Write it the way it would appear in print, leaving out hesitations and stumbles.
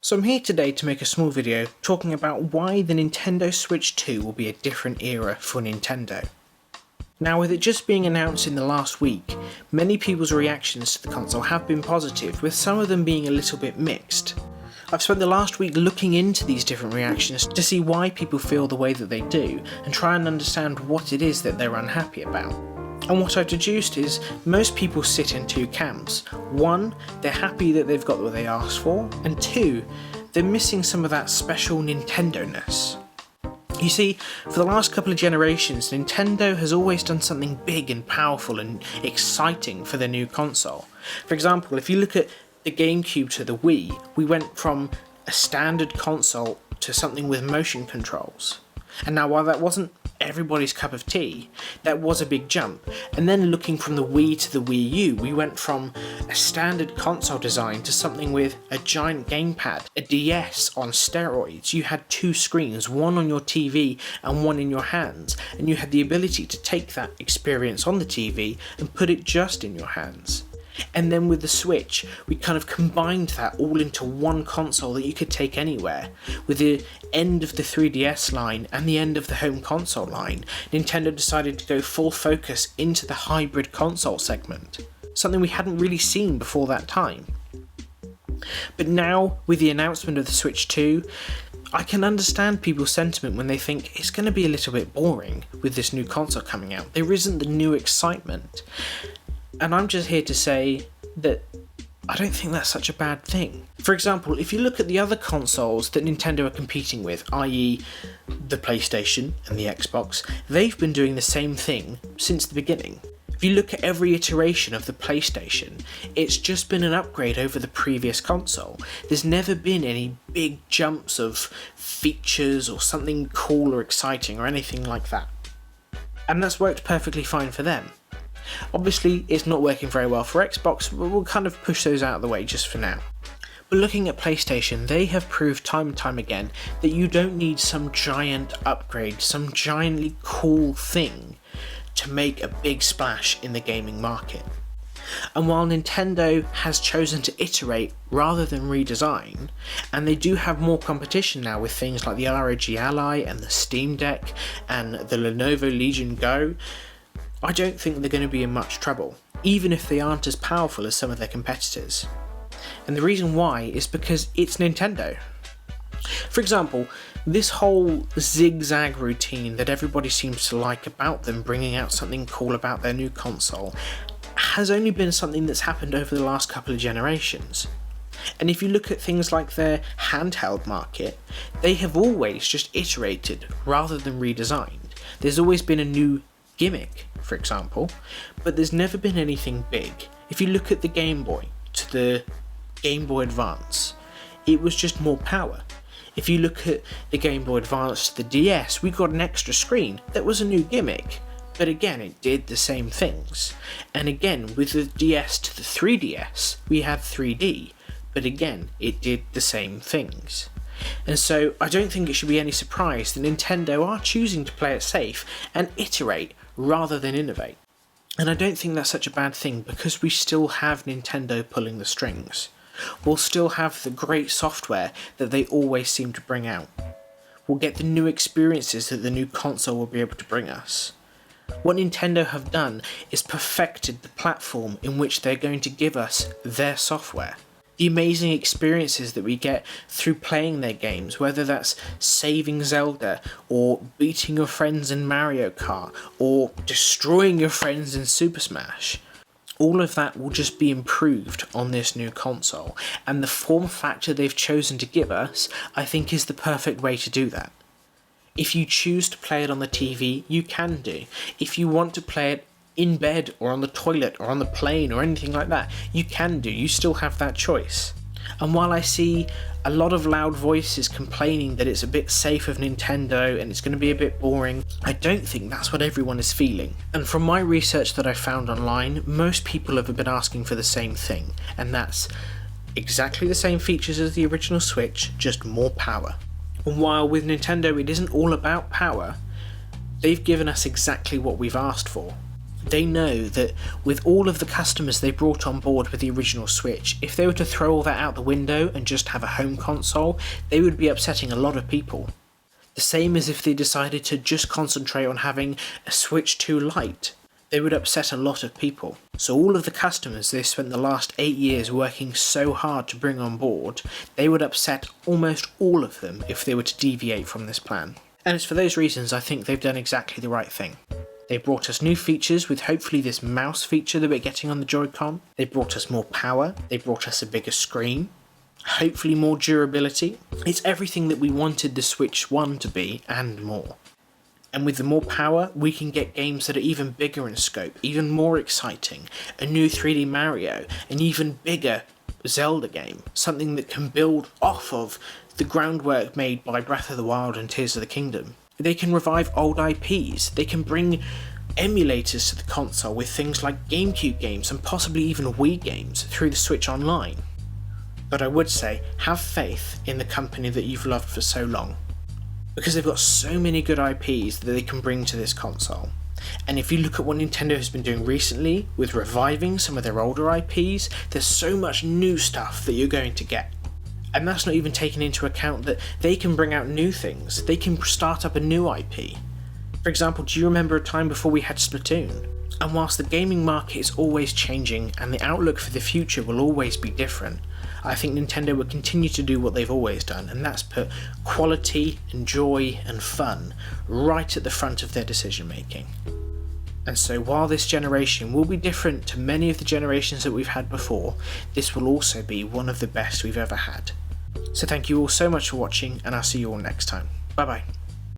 So I'm here today to make a small video talking about why the Nintendo Switch 2 will be a different era for Nintendo. Now, with it just being announced in the last week, many people's reactions to the console have been positive, with some of them being a little bit mixed. I've spent the last week looking into these different reactions to see why people feel the way that they do, and try and understand what it is that they're unhappy about. And what I've deduced is, most people sit in two camps. One, they're happy that they've got what they asked for, and two, they're missing some of that special Nintendo-ness. You see, for the last couple of generations, Nintendo has always done something big and powerful and exciting for their new console. For example, if you look at the GameCube to the Wii, we went from a standard console to something with motion controls. And now, while that wasn't everybody's cup of tea, that was a big jump. And then looking from the Wii to the Wii U, we went from a standard console design to something with a giant gamepad, a DS on steroids. You had two screens, one on your TV and one in your hands, and you had the ability to take that experience on the TV and put it just in your hands. And then with the Switch, we kind of combined that all into one console that you could take anywhere. With the end of the 3DS line and the end of the home console line, Nintendo decided to go full focus into the hybrid console segment, something we hadn't really seen before that time. But now, with the announcement of the Switch 2, I can understand people's sentiment when they think it's going to be a little bit boring with this new console coming out. There isn't the new excitement. And I'm just here to say that I don't think that's such a bad thing. For example, if you look at the other consoles that Nintendo are competing with, i.e. the PlayStation and the Xbox, they've been doing the same thing since the beginning. If you look at every iteration of the PlayStation, it's just been an upgrade over the previous console. There's never been any big jumps of features or something cool or exciting or anything like that. And that's worked perfectly fine for them. Obviously, it's not working very well for Xbox, but we'll kind of push those out of the way just for now. But looking at PlayStation, they have proved time and time again that you don't need some giant upgrade, some giantly cool thing to make a big splash in the gaming market. And while Nintendo has chosen to iterate rather than redesign, and they do have more competition now with things like the ROG Ally and the Steam Deck and the Lenovo Legion Go, I don't think they're going to be in much trouble, even if they aren't as powerful as some of their competitors. And the reason why is because it's Nintendo. For example, this whole zigzag routine that everybody seems to like about them bringing out something cool about their new console has only been something that's happened over the last couple of generations. And if you look at things like their handheld market, they have always just iterated rather than redesigned. There's always been a new gimmick, for example, but there's never been anything big. If you look at the Game Boy to the Game Boy Advance, it was just more power. If you look at the Game Boy Advance to the DS, we got an extra screen that was a new gimmick, but again it did the same things. And again with the DS to the 3DS, we had 3D, but again it did the same things. And so I don't think it should be any surprise that Nintendo are choosing to play it safe and iterate rather than innovate. And I don't think that's such a bad thing, because we still have Nintendo pulling the strings. We'll still have the great software that they always seem to bring out. We'll get the new experiences that the new console will be able to bring us. What Nintendo have done is perfected the platform in which they're going to give us their software. The amazing experiences that we get through playing their games, whether that's saving Zelda, or beating your friends in Mario Kart, or destroying your friends in Super Smash. All of that will just be improved on this new console, and the form factor they've chosen to give us, I think, is the perfect way to do that. If you choose to play it on the TV, you can do. If you want to play it in bed or on the toilet or on the plane or anything like that, you can do. You still have that choice. And while I see a lot of loud voices complaining that it's a bit safe of Nintendo and it's going to be a bit boring, I don't think that's what everyone is feeling. And from my research that I found online, most people have been asking for the same thing, and that's exactly the same features as the original Switch, just more power. And while with Nintendo it isn't all about power, they've given us exactly what we've asked for. They know that with all of the customers they brought on board with the original Switch, if they were to throw all that out the window and just have a home console, they would be upsetting a lot of people. The same as if they decided to just concentrate on having a Switch 2 Lite. They would upset a lot of people. So all of the customers they've spent the last 8 years working so hard to bring on board, they would upset almost all of them if they were to deviate from this plan. And it's for those reasons I think they've done exactly the right thing. They brought us new features with hopefully this mouse feature that we're getting on the Joy-Con. They brought us more power. They brought us a bigger screen. Hopefully more durability. It's everything that we wanted the Switch 1 to be and more. And with the more power, we can get games that are even bigger in scope, even more exciting, a new 3D Mario, an even bigger Zelda game, something that can build off of the groundwork made by Breath of the Wild and Tears of the Kingdom. They can revive old IPs, they can bring emulators to the console with things like GameCube games and possibly even Wii games through the Switch Online. But I would say, have faith in the company that you've loved for so long, because they've got so many good IPs that they can bring to this console. And if you look at what Nintendo has been doing recently with reviving some of their older IPs, there's so much new stuff that you're going to get. And that's not even taking into account that they can bring out new things, they can start up a new IP. For example, do you remember a time before we had Splatoon? And whilst the gaming market is always changing and the outlook for the future will always be different, I think Nintendo will continue to do what they've always done, and that's put quality and joy and fun right at the front of their decision making. And so while this generation will be different to many of the generations that we've had before, this will also be one of the best we've ever had. So thank you all so much for watching, and I'll see you all next time. Bye bye.